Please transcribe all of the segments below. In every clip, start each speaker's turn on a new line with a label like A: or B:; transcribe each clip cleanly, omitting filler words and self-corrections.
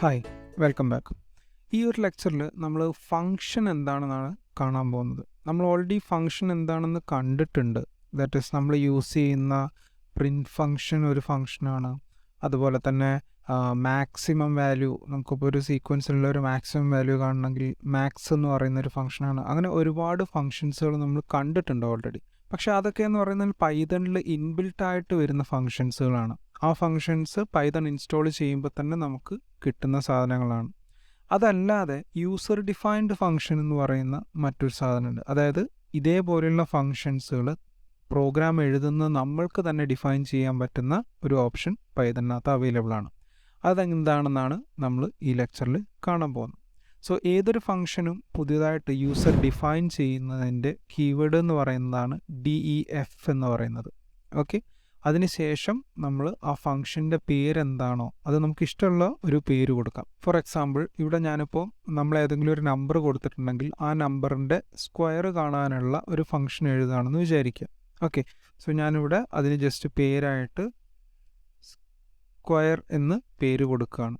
A: Hi, welcome back. ഈ ഒരു ലെക്ചറിൽ നമ്മൾ ഫങ്ഷൻ എന്താണെന്നാണ് കാണാൻ പോകുന്നത്. നമ്മൾ ഓൾറെഡി ഫങ്ഷൻ എന്താണെന്ന് കണ്ടിട്ടുണ്ട്. ദാറ്റ് ഈസ് നമ്മൾ യൂസ് ചെയ്യുന്ന പ്രിൻറ്റ് ഫങ്ഷൻ ഒരു ഫങ്ഷനാണ്. അതുപോലെ തന്നെ മാക്സിമം വാല്യൂ, നമുക്കിപ്പോൾ ഒരു സീക്വൻസിലുള്ള ഒരു മാക്സിമം വാല്യൂ കാണണമെങ്കിൽ മാക്സ് എന്ന് പറയുന്ന ഒരു ഫങ്ഷനാണ്. അങ്ങനെ ഒരുപാട് ഫങ്ഷൻസുകൾ നമ്മൾ കണ്ടിട്ടുണ്ട് ഓൾറെഡി. പക്ഷേ അതൊക്കെ എന്ന് പറയുന്നത് പൈതണിൽ ഇൻബിൽട്ടായിട്ട് വരുന്ന ഫങ്ഷൻസുകളാണ്. ആ ഫങ്ഷൻസ് പൈതൺ ഇൻസ്റ്റാൾ ചെയ്യുമ്പോൾ തന്നെ നമുക്ക് കിട്ടുന്ന സാധനങ്ങളാണ്. അതല്ലാതെ യൂസർ ഡിഫൈൻഡ് ഫങ്ഷൻ എന്ന് പറയുന്ന മറ്റൊരു സാധനമുണ്ട്. അതായത് ഇതേപോലെയുള്ള ഫങ്ഷൻസുകൾ പ്രോഗ്രാം എഴുതുന്ന നമ്മൾക്ക് തന്നെ ഡിഫൈൻ ചെയ്യാൻ പറ്റുന്ന ഒരു ഓപ്ഷൻ പൈതണിനകത്ത് അവൈലബിൾ ആണ്. അതെന്താണെന്നാണ് നമ്മൾ ഈ ലെക്ചറിൽ കാണാൻ പോകുന്നത്. സോ ഏതൊരു ഫങ്ഷനും പുതിയതായിട്ട് യൂസർ ഡിഫൈൻ ചെയ്യുന്നതിൻ്റെ കീവേഡ് എന്ന് പറയുന്നതാണ് DEF എന്ന് പറയുന്നത്. ഓക്കെ, അതിനുശേഷം നമ്മൾ ആ ഫങ്ഷൻ്റെ പേരെന്താണോ അത് നമുക്ക് ഇഷ്ടമുള്ള ഒരു പേര് കൊടുക്കാം. ഫോർ എക്സാമ്പിൾ, ഇവിടെ ഞാനിപ്പോൾ നമ്മൾ ഏതെങ്കിലും ഒരു നമ്പർ കൊടുത്തിട്ടുണ്ടെങ്കിൽ ആ നമ്പറിൻ്റെ സ്ക്വയർ കാണാനുള്ള ഒരു ഫങ്ഷൻ എഴുതുകയാണെന്ന് വിചാരിക്കുക. ഓക്കെ, സോ ഞാനിവിടെ അതിന് ജസ്റ്റ് പേരായിട്ട് സ്ക്വയർ എന്ന് പേര് കൊടുക്കുകയാണ്.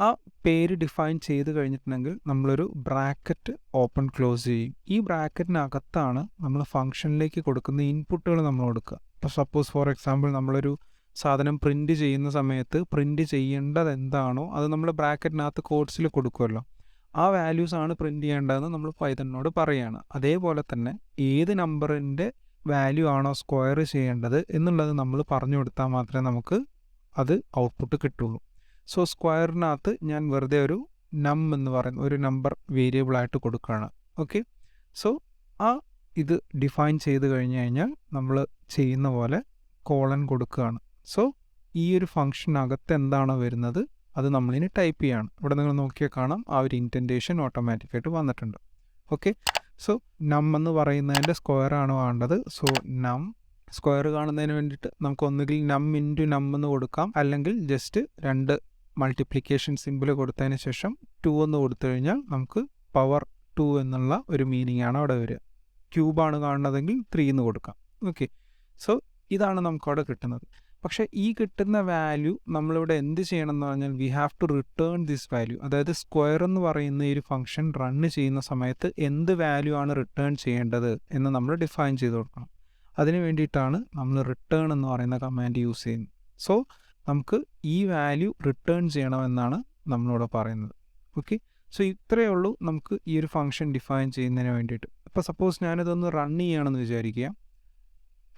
A: ആ പേര് ഡിഫൈൻ ചെയ്ത് കഴിഞ്ഞിട്ടുണ്ടെങ്കിൽ നമ്മളൊരു ബ്രാക്കറ്റ് ഓപ്പൺ ക്ലോസ് ചെയ്യും. ഈ ബ്രാക്കറ്റിനകത്താണ് നമ്മൾ ഫങ്ഷനിലേക്ക് കൊടുക്കുന്ന ഇൻപുട്ടുകൾ നമ്മൾ കൊടുക്കുക. ഇപ്പോൾ സപ്പോസ് ഫോർ എക്സാമ്പിൾ നമ്മളൊരു സാധനം പ്രിൻറ്റ് ചെയ്യുന്ന സമയത്ത് പ്രിൻറ്റ് ചെയ്യേണ്ടത് എന്താണോ അത് നമ്മൾ ബ്രാക്കറ്റിനകത്ത് കോഡ്സിൽ കൊടുക്കുമല്ലോ. ആ വാല്യൂസ് ആണ് പ്രിൻറ്റ് ചെയ്യേണ്ടതെന്ന് നമ്മൾ പൈതണിനോട് പറയുകയാണ്. അതേപോലെ തന്നെ ഏത് നമ്പറിൻ്റെ വാല്യൂ ആണോ സ്ക്വയർ ചെയ്യേണ്ടത് എന്നുള്ളത് നമ്മൾ പറഞ്ഞു കൊടുത്താൽ മാത്രമേ നമുക്ക് അത് ഔട്ട്പുട്ട് കിട്ടുള്ളൂ. സോ സ്ക്വയറിനകത്ത് ഞാൻ വെറുതെ ഒരു നം എന്ന് പറയുന്ന ഒരു നമ്പർ വേരിയബിളായിട്ട് കൊടുക്കുകയാണ്. ഓക്കെ, സോ ആ ഇത് ഡിഫൈൻ ചെയ്ത് കഴിഞ്ഞ് കഴിഞ്ഞാൽ നമ്മൾ ചെയ്യുന്ന പോലെ കോളൻ കൊടുക്കുകയാണ്. സോ ഈ ഒരു ഫംഗ്ഷനകത്ത് എന്താണോ വരുന്നത് അത് നമ്മളിനി ടൈപ്പ് ചെയ്യാണ്. ഇവിടെ നിങ്ങൾ നോക്കിയാൽ കാണാം ആ ഒരു ഇൻറ്റൻറ്റേഷൻ ഓട്ടോമാറ്റിക്കായിട്ട് വന്നിട്ടുണ്ട്. ഓക്കെ, സോ നം എന്ന് പറയുന്നതിൻ്റെ സ്ക്വയർ ആണ് വേണ്ടത്. സോ നം സ്ക്വയർ കാണുന്നതിന് വേണ്ടിയിട്ട് നമുക്ക് ഒന്നുകിൽ നം ഇൻറ്റു നം എന്ന് കൊടുക്കാം, അല്ലെങ്കിൽ ജസ്റ്റ് രണ്ട് മൾട്ടിപ്ലിക്കേഷൻ സിമ്പിൾ കൊടുത്തതിന് ശേഷം 2 എന്ന് കൊടുത്തു കഴിഞ്ഞാൽ നമുക്ക് പവർ 2 എന്നുള്ള ഒരു മീനിങ് ആണ് അവിടെ വരിക. ക്യൂബാണ് കാണുന്നതെങ്കിൽ 3 എന്ന് കൊടുക്കാം. ഓക്കെ, സോ ഇതാണ് നമുക്കവിടെ കിട്ടുന്നത്. പക്ഷേ ഈ കിട്ടുന്ന വാല്യൂ നമ്മളിവിടെ എന്ത് ചെയ്യണം എന്ന് പറഞ്ഞാൽ we have to return this value. അതായത് സ്ക്വയർ എന്ന് പറയുന്ന ഈ ഒരു ഫംഗ്ഷൻ റണ്ണ് ചെയ്യുന്ന സമയത്ത് എന്ത് വാല്യൂ ആണ് റിട്ടേൺ ചെയ്യേണ്ടത് എന്ന് നമ്മൾ ഡിഫൈൻ ചെയ്ത് കൊടുക്കണം. അതിന് വേണ്ടിയിട്ടാണ് നമ്മൾ റിട്ടേൺ എന്ന് പറയുന്ന കമാൻഡ് യൂസ് ചെയ്യുന്നത്. സോ നമുക്ക് ഈ വാല്യൂ റിട്ടേൺ ചെയ്യണമെന്നാണ് നമ്മളിവിടെ പറയുന്നത്. ഓക്കെ, സോ ഇത്രയേ ഉള്ളൂ നമുക്ക് ഈ ഒരു ഫംഗ്ഷൻ ഡിഫൈൻ ചെയ്യുന്നതിന് വേണ്ടിയിട്ട്. ഇപ്പോൾ സപ്പോസ് ഞാനിതൊന്ന് റൺ ചെയ്യുകയാണെന്ന് വിചാരിക്കുക.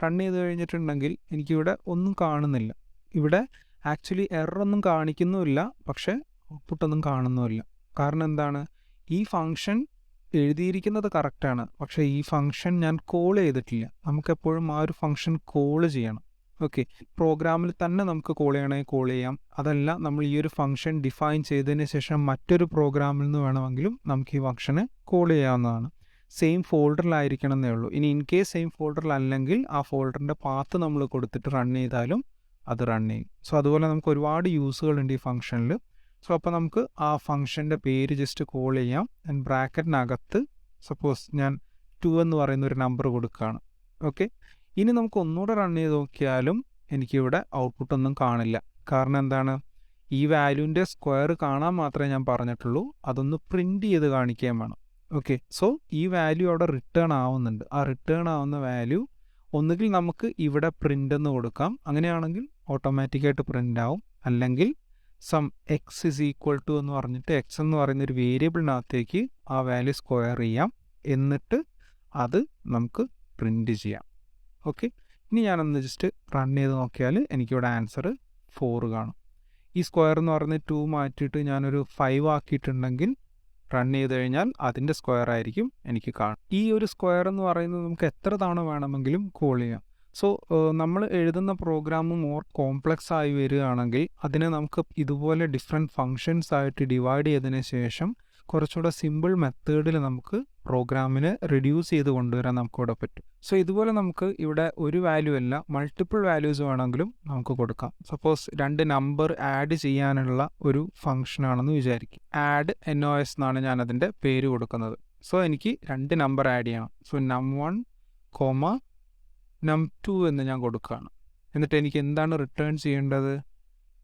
A: റൺ ചെയ്ത് കഴിഞ്ഞിട്ടുണ്ടെങ്കിൽ എനിക്കിവിടെ ഒന്നും കാണുന്നില്ല. ഇവിടെ ആക്ച്വലി എററൊന്നും കാണിക്കുന്നുമില്ല, പക്ഷേ ഔട്ട്പുട്ടൊന്നും കാണുന്നുമില്ല. കാരണം എന്താണ്, ഈ ഫംഗ്ഷൻ എഴുതിയിരിക്കുന്നത് കറക്റ്റാണ്, പക്ഷേ ഈ ഫംഗ്ഷൻ ഞാൻ കോൾ ചെയ്തിട്ടില്ല. നമുക്കെപ്പോഴും ആ ഒരു ഫംഗ്ഷൻ കോൾ ചെയ്യണം. ഓക്കെ, പ്രോഗ്രാമിൽ തന്നെ നമുക്ക് കോൾ ചെയ്യണമെങ്കിൽ കോൾ ചെയ്യാം. അതല്ല, നമ്മൾ ഈ ഒരു ഫംഗ്ഷൻ ഡിഫൈൻ ചെയ്തതിന് ശേഷം മറ്റൊരു പ്രോഗ്രാമിൽ നിന്ന് വേണമെങ്കിലും നമുക്ക് ഈ ഫംഗ്ഷനെ കോൾ ചെയ്യാവുന്നതാണ്. സെയിം ഫോൾഡറിലായിരിക്കണം എന്നേ ഉള്ളൂ. ഇനി ഇൻ കേസ് സെയിം ഫോൾഡറിലല്ലെങ്കിൽ ആ ഫോൾഡറിൻ്റെ പാത്ത് നമ്മൾ കൊടുത്തിട്ട് റൺ ചെയ്താലും അത് റൺ ചെയ്യും. സോ അതുപോലെ നമുക്ക് ഒരുപാട് യൂസുകളുണ്ട് ഈ ഫംഗ്ഷനിൽ. സോ അപ്പോൾ നമുക്ക് ആ ഫംഗ്ഷൻ്റെ പേര് ജസ്റ്റ് കോൾ ചെയ്യാം. ആൻഡ് ബ്രാക്കറ്റിനകത്ത് സപ്പോസ് ഞാൻ 2 എന്ന് പറയുന്ന ഒരു നമ്പർ കൊടുക്കുകയാണ്. ഓക്കെ, ഇനി നമുക്ക് ഒന്നുകൂടെ റൺ ചെയ്ത് നോക്കിയാലും എനിക്കിവിടെ ഔട്ട്പുട്ടൊന്നും കാണില്ല. കാരണം എന്താണ്, ഈ വാല്യൂവിൻ്റെ സ്ക്വയർ കാണാൻ മാത്രമേ ഞാൻ പറഞ്ഞിട്ടുള്ളൂ, അതൊന്ന് പ്രിൻറ്റ് ചെയ്ത് കാണിക്കുകയും വേണം. ഓക്കെ, സോ ഈ വാല്യൂ അവിടെ റിട്ടേൺ ആവുന്നുണ്ട്. ആ റിട്ടേൺ ആവുന്ന വാല്യൂ ഒന്നുകിൽ നമുക്ക് ഇവിടെ പ്രിൻ്റ് എന്ന് കൊടുക്കാം, അങ്ങനെയാണെങ്കിൽ ഓട്ടോമാറ്റിക്കായിട്ട് പ്രിൻ്റ് ആവും. അല്ലെങ്കിൽ sum x is equal to എന്ന് പറഞ്ഞിട്ട് എക്സ് എന്ന് പറയുന്ന ഒരു വേരിയബിളിനകത്തേക്ക് ആ വാല്യൂ സ്ക്വയർ ചെയ്യാം, എന്നിട്ട് അത് നമുക്ക് പ്രിൻറ്റ് ചെയ്യാം. ഓക്കെ, ഇനി ഞാനൊന്ന് ജസ്റ്റ് റൺ ചെയ്ത് നോക്കിയാൽ എനിക്കിവിടെ ആൻസർ 4 കാണും. ഈ സ്ക്വയർ എന്ന് പറയുന്നത് 2 മാറ്റിയിട്ട് ഞാനൊരു 5 ആക്കിയിട്ടുണ്ടെങ്കിൽ റൺ ചെയ്ത് കഴിഞ്ഞാൽ അതിൻ്റെ സ്ക്വയർ ആയിരിക്കും എനിക്ക് കാണും. ഈ ഒരു സ്ക്വയർ എന്ന് പറയുന്നത് നമുക്ക് എത്ര തവണ വേണമെങ്കിലും കോൾ ചെയ്യാം. സോ നമ്മൾ എഴുതുന്ന പ്രോഗ്രാം മോർ കോംപ്ലക്സ് ആയി വരികയാണെങ്കിൽ അതിനെ നമുക്ക് ഇതുപോലെ ഡിഫറെൻറ്റ് ഫങ്ഷൻസ് ആയിട്ട് ഡിവൈഡ് ചെയ്തതിന് ശേഷം കുറച്ചുകൂടെ സിമ്പിൾ മെത്തേഡിൽ നമുക്ക് പ്രോഗ്രാമിനെ റിഡ്യൂസ് ചെയ്ത് കൊണ്ടുവരാൻ നമുക്കിവിടെ പറ്റും. സോ ഇതുപോലെ നമുക്ക് ഇവിടെ ഒരു വാല്യൂ അല്ല മൾട്ടിപ്പിൾ വാല്യൂസ് വേണമെങ്കിലും നമുക്ക് കൊടുക്കാം. സപ്പോസ് 2 നമ്പർ ആഡ് ചെയ്യാനുള്ള ഒരു ഫംഗ്ഷനാണെന്ന് വിചാരിക്കും. ആഡ് NOS എന്നാണ് ഞാൻ അതിൻ്റെ പേര് കൊടുക്കുന്നത്. സോ എനിക്ക് 2 നമ്പർ ആഡ് ചെയ്യണം. സോ num1, num2 എന്ന് ഞാൻ കൊടുക്കുകയാണ്. എന്നിട്ട് എനിക്ക് എന്താണ് റിട്ടേൺ ചെയ്യേണ്ടത്?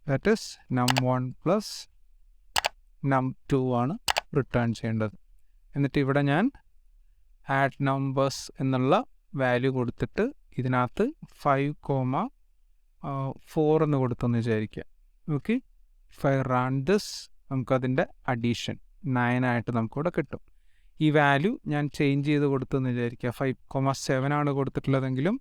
A: That is num1 plus num2 ആണ് റിട്ടേൺ ചെയ്യേണ്ടത്. എന്നിട്ട് ഇവിടെ ഞാൻ ആഡ് നമ്പേഴ്സ് എന്നുള്ള വാല്യൂ കൊടുത്തിട്ട് ഇതിനകത്ത് 5,4 എന്ന് കൊടുത്തെന്ന് വിചാരിക്കുക. Okay, if I run this നമുക്കതിൻ്റെ അഡീഷൻ 9 ആയിട്ട് നമുക്കിവിടെ കിട്ടും. ഈ വാല്യൂ ഞാൻ ചേഞ്ച് ചെയ്ത് കൊടുത്തെന്ന് വിചാരിക്കുക. 5,7 ആണ് കൊടുത്തിട്ടുള്ളതെങ്കിലും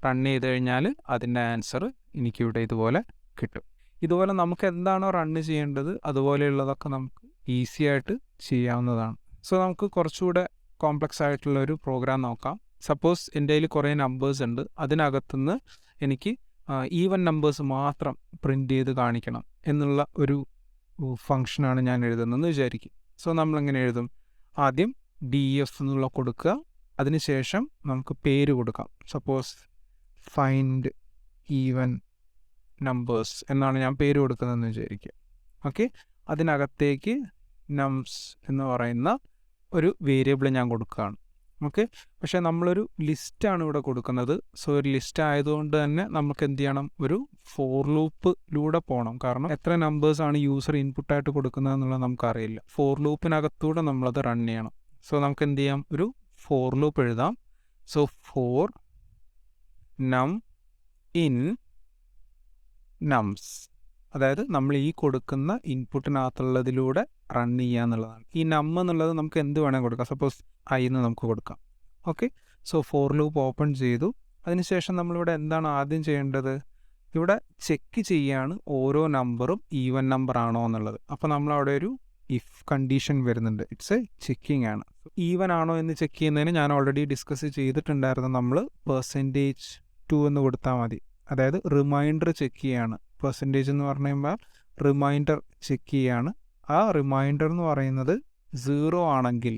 A: റൺ ചെയ്ത് കഴിഞ്ഞാൽ അതിൻ്റെ ആൻസർ എനിക്കിവിടെ ഇതുപോലെ കിട്ടും. ഇതുപോലെ നമുക്ക് എന്താണോ റണ്ണ് ചെയ്യേണ്ടത് അതുപോലെയുള്ളതൊക്കെ നമുക്ക് ഈസി ആയിട്ട് ചെയ്യാവുന്നതാണ്. സോ നമുക്ക് കുറച്ചുകൂടെ കോംപ്ലക്സ് ആയിട്ടുള്ള ഒരു പ്രോഗ്രാം നോക്കാം. സപ്പോസ് എൻ്റെ കയ്യിൽ കുറേ നമ്പേഴ്സ് ഉണ്ട്, അതിനകത്തുനിന്ന് എനിക്ക് ഈവൻ നമ്പേഴ്സ് മാത്രം പ്രിൻ്റ് ചെയ്ത് കാണിക്കണം എന്നുള്ള ഒരു ഫങ്ഷനാണ് ഞാൻ എഴുതുന്നതെന്ന് വിചാരിക്കും. സോ നമ്മളെങ്ങനെ എഴുതും? ആദ്യം DF എന്നുള്ള കൊടുക്കുക, അതിനുശേഷം നമുക്ക് പേര് കൊടുക്കാം. സപ്പോസ് ഫൈൻഡ് ഈവൻ നമ്പേഴ്സ് എന്നാണ് ഞാൻ പേര് കൊടുക്കുന്നതെന്ന് വിചാരിക്കുക. ഓക്കെ, അതിനകത്തേക്ക് നംസ് എന്ന് പറയുന്ന ഒരു വേരിയബിൾ ഞാൻ കൊടുക്കുകയാണ്. ഓക്കെ, പക്ഷേ നമ്മളൊരു ലിസ്റ്റാണ് ഇവിടെ കൊടുക്കുന്നത്. സോ ഒരു ലിസ്റ്റ് ആയതുകൊണ്ട് തന്നെ നമുക്ക് എന്ത് ചെയ്യണം? ഒരു ഫോർ ലൂപ്പിലൂടെ പോകണം. കാരണം എത്ര നമ്പേഴ്സാണ് യൂസർ ഇൻപുട്ടായിട്ട് കൊടുക്കുന്നത് എന്നുള്ളത് നമുക്കറിയില്ല. ഫോർ ലൂപ്പിനകത്തൂടെ നമ്മളത് റൺ ചെയ്യണം. സോ നമുക്ക് എന്ത് ചെയ്യാം? ഒരു ഫോർ ലൂപ്പ് എഴുതാം. സോ ഫോർ നം ഇൻ നംസ്, അതായത് നമ്മൾ ഈ കൊടുക്കുന്ന ഇൻപുട്ടിനകത്തുള്ളതിലൂടെ റൺ ചെയ്യുക എന്നുള്ളതാണ്. ഈ നം എന്നുള്ളത് നമുക്ക് എന്ത് വേണമെങ്കിൽ കൊടുക്കാം. സപ്പോസ് ഐ എന്ന് നമുക്ക് കൊടുക്കാം. Okay, so for loop open ചെയ്തു. അതിനുശേഷം നമ്മളിവിടെ എന്താണ് ആദ്യം ചെയ്യേണ്ടത്? ഇവിടെ ചെക്ക് ചെയ്യാണ് ഓരോ നമ്പറും ഈവൻ നമ്പർ ആണോ എന്നുള്ളത്. അപ്പോൾ നമ്മളവിടെ ഒരു ഇഫ് കണ്ടീഷൻ വരുന്നുണ്ട്. ഇറ്റ്സ് എ ചെക്കിങ് ആണ്. ഈവൻ ആണോ എന്ന് ചെക്ക് ചെയ്യുന്നതിന് ഞാൻ ഓൾറെഡി ഡിസ്കസ് ചെയ്തിട്ടുണ്ടായിരുന്നു. നമ്മൾ %2 എന്ന് കൊടുത്താൽ മതി. അതായത് റിമൈൻഡർ ചെക്ക് ചെയ്യാണ്. പെർസെൻറ്റേജ് എന്ന് പറഞ്ഞു കഴിയുമ്പോൾ റിമൈൻഡർ ചെക്ക് ചെയ്യാണ്. ആ റിമൈൻഡർ എന്ന് പറയുന്നത് 0 ആണെങ്കിൽ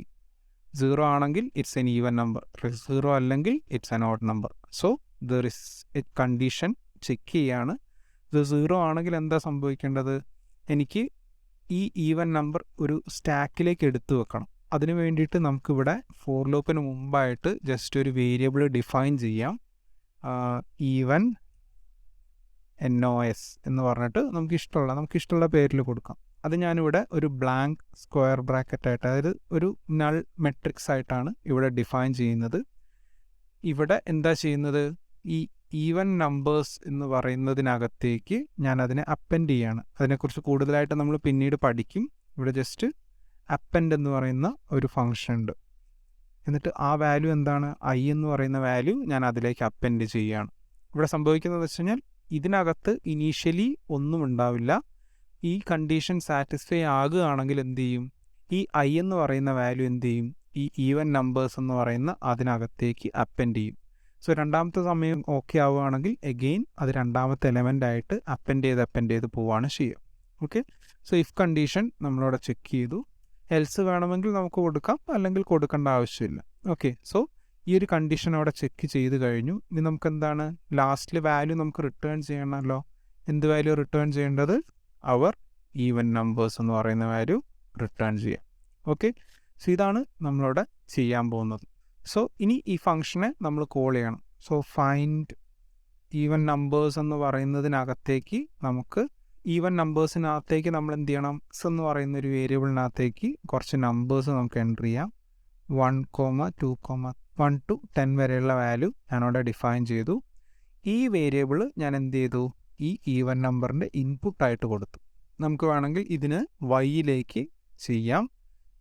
A: ഇറ്റ്സ് എൻ ഈവൻ നമ്പർ, 0 അല്ലെങ്കിൽ it's an odd number. So there is A condition check ചെയ്യാണ്. ഇത് 0 ആണെങ്കിൽ എന്താ സംഭവിക്കേണ്ടത്? എനിക്ക് ഈ ഈവൻ നമ്പർ ഒരു സ്റ്റാക്കിലേക്ക് എടുത്തു വെക്കണം. അതിന് വേണ്ടിയിട്ട് നമുക്കിവിടെ ഫോർ ലൂപ്പിന് മുമ്പായിട്ട് ജസ്റ്റ് ഒരു വേരിയബിൾ ഡിഫൈൻ ചെയ്യാം. ഈവൻ NOS എന്ന് പറഞ്ഞിട്ട് നമുക്കിഷ്ടമുള്ള പേരിൽ കൊടുക്കാം. അത് ഞാനിവിടെ ഒരു ബ്ലാങ്ക് സ്ക്വയർ ബ്രാക്കറ്റായിട്ട്, അതായത് ഒരു നൾ മെട്രിക്സ് ആയിട്ടാണ് ഇവിടെ ഡിഫൈൻ ചെയ്യുന്നത്. ഇവിടെ എന്താ ചെയ്യുന്നത്? ഈ ഈവൻ നമ്പേഴ്സ് എന്ന് പറയുന്നതിനകത്തേക്ക് ഞാൻ അതിനെ അപ്പെൻഡ് ചെയ്യാണ്. അതിനെക്കുറിച്ച് കൂടുതലായിട്ട് നമ്മൾ പിന്നീട് പഠിക്കും. ഇവിടെ ജസ്റ്റ് അപ്പെൻഡ് എന്ന് പറയുന്ന ഒരു ഫങ്ഷൻ ഉണ്ട്. എന്നിട്ട് ആ വാല്യൂ എന്താണ്? I എന്ന് പറയുന്ന വാല്യൂ ഞാൻ അതിലേക്ക് അപ്പെൻഡ് ചെയ്യുകയാണ്. ഇവിടെ സംഭവിക്കുന്നത് വെച്ച് കഴിഞ്ഞാൽ ഇതിനകത്ത് ഇനീഷ്യലി ഒന്നും ഉണ്ടാവില്ല. ഈ കണ്ടീഷൻ സാറ്റിസ്ഫൈ ആകുകയാണെങ്കിൽ എന്ത് ചെയ്യും? ഈ I എന്ന് പറയുന്ന വാല്യൂ എന്ത് ചെയ്യും? ഈ ഈവൻ നമ്പേഴ്സ് എന്ന് പറയുന്ന അതിനകത്തേക്ക് അപ്പെൻഡ് ചെയ്യും. സോ രണ്ടാമത്തെ സമയം ഓക്കെ ആവുകയാണെങ്കിൽ എഗെയിൻ അത് രണ്ടാമത്തെ എലമെൻ്റ് ആയിട്ട് അപ്പെൻഡ് ചെയ്ത് പോവുകയാണ് ചെയ്യുക. ഓക്കെ, സോ ഇഫ് കണ്ടീഷൻ നമ്മളിവിടെ ചെക്ക് ചെയ്തു. എൽസ് വേണമെങ്കിൽ നമുക്ക് കൊടുക്കാം, അല്ലെങ്കിൽ കൊടുക്കേണ്ട ആവശ്യമില്ല. ഓക്കെ, സോ ഈ ഒരു കണ്ടീഷൻ അവിടെ ചെക്ക് ചെയ്ത് കഴിഞ്ഞു. ഇനി നമുക്ക് എന്താണ്? ലാസ്റ്റിൽ വാല്യൂ നമുക്ക് റിട്ടേൺ ചെയ്യണമല്ലോ. എന്ത് വാല്യൂ റിട്ടേൺ ചെയ്യേണ്ടത്? അവർ ഈവൻ നമ്പേഴ്സ് എന്ന് പറയുന്ന വാല്യൂ റിട്ടേൺ ചെയ്യാം. ഓക്കെ, സോ ഇതാണ് നമ്മളിവിടെ ചെയ്യാൻ പോകുന്നത്. സോ ഇനി ഈ ഫംഗ്ഷനെ നമ്മൾ കോൾ ചെയ്യണം. സോ ഫൈൻഡ് ഈവൻ നമ്പേഴ്സ് എന്ന് പറയുന്നതിനകത്തേക്ക് നമുക്ക് ഈവൻ നമ്പേഴ്സിനകത്തേക്ക് നമ്മൾ എന്ത് ചെയ്യണം? എന്ന് പറയുന്ന ഒരു വേരിയബിളിനകത്തേക്ക് കുറച്ച് നമ്പേഴ്സ് നമുക്ക് എൻ്റർ ചെയ്യാം. 1, 2, 1 to 10 വരെയുള്ള വാല്യൂ ഞാനവിടെ ഡിഫൈൻ ചെയ്തു. ഈ വേരിയബിൾ ഞാൻ എന്ത് ചെയ്തു? ഈ ഈവൻ നമ്പറിൻ്റെ ഇൻപുട്ടായിട്ട് കൊടുത്തു. നമുക്ക് വേണമെങ്കിൽ ഇതിന് വൈയിലേക്ക് ചെയ്യാം.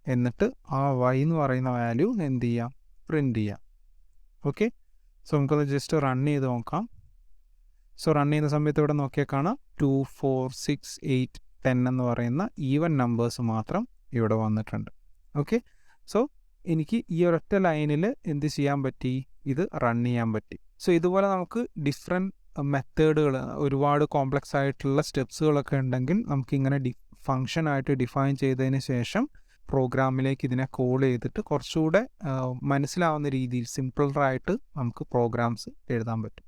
A: എന്നിട്ട് ആ y എന്ന് പറയുന്ന വാല്യൂ എന്ത് ചെയ്യാം? പ്രിൻ്റ് ചെയ്യാം. ഓക്കെ, സോ നമുക്കത് ജസ്റ്റ് റൺ ചെയ്ത് നോക്കാം. സോ റൺ ചെയ്യുന്ന സമയത്ത് ഇവിടെ നോക്കിയാൽ കാണാം 2, 4, 6, 8, 10 എന്ന് പറയുന്ന ഈവൻ നമ്പേഴ്സ് മാത്രം ഇവിടെ വന്നിട്ടുണ്ട്. ഓക്കെ, സോ എനിക്ക് ഈ ഒരൊറ്റ ലൈനിൽ എന്ത് ചെയ്യാൻ പറ്റി? ഇത് റൺ ചെയ്യാൻ പറ്റി. സോ ഇതുപോലെ നമുക്ക് ഡിഫറെൻറ്റ് മെത്തേഡുകൾ, ഒരുപാട് കോംപ്ലക്സ് ആയിട്ടുള്ള സ്റ്റെപ്സുകളൊക്കെ ഉണ്ടെങ്കിൽ നമുക്കിങ്ങനെ ഫങ്ഷനായിട്ട് ഡിഫൈൻ ചെയ്തതിന് ശേഷം പ്രോഗ്രാമിലേക്ക് ഇതിനെ കോൾ ചെയ്തിട്ട് കുറച്ചുകൂടെ മനസ്സിലാവുന്ന രീതിയിൽ സിംപിളറായിട്ട് നമുക്ക് പ്രോഗ്രാംസ് എഴുതാൻ പറ്റും.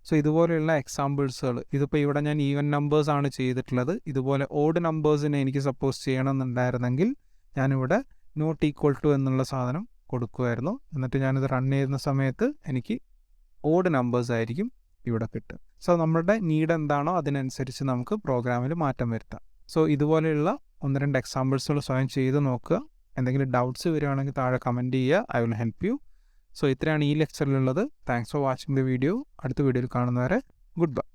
A: സോ ഇതുപോലെയുള്ള എക്സാമ്പിൾസുകൾ, ഇതിപ്പോൾ ഇവിടെ ഞാൻ ഈവൻ നമ്പേഴ്സ് ആണ് ചെയ്തിട്ടുള്ളത്. ഇതുപോലെ ഓഡ് നമ്പേഴ്സിനെ എനിക്ക് സപ്പോസ് ചെയ്യണമെന്നുണ്ടായിരുന്നെങ്കിൽ ഞാനിവിടെ നോട്ട് ഈക്വൽ ടു എന്നുള്ള സാധനം കൊടുക്കുമായിരുന്നു. എന്നിട്ട് ഞാനിത് റൺ ചെയ്യുന്ന സമയത്ത് എനിക്ക് ഓഡ് നമ്പേഴ്സ് ആയിരിക്കും ഇവിടെ കിട്ടുക. സോ നമ്മുടെ നീഡ് എന്താണോ അതിനനുസരിച്ച് നമുക്ക് പ്രോഗ്രാമിൽ മാറ്റം വരുത്താം. സോ ഇതുപോലെയുള്ള 1-2 എക്സാമ്പിൾസുകൾ സ്വയം ചെയ്ത് നോക്കുക. എന്തെങ്കിലും ഡൗട്ട്സ് വരികയാണെങ്കിൽ താഴെ കമൻറ്റ് ചെയ്യുക. I will help you. So ഇത്രയാണ് ഈ ലെക്ചറിലുള്ളത്. Thanks for watching the video. അടുത്ത വീഡിയോയിൽ കാണുന്നവരെ ഗുഡ് ബൈ.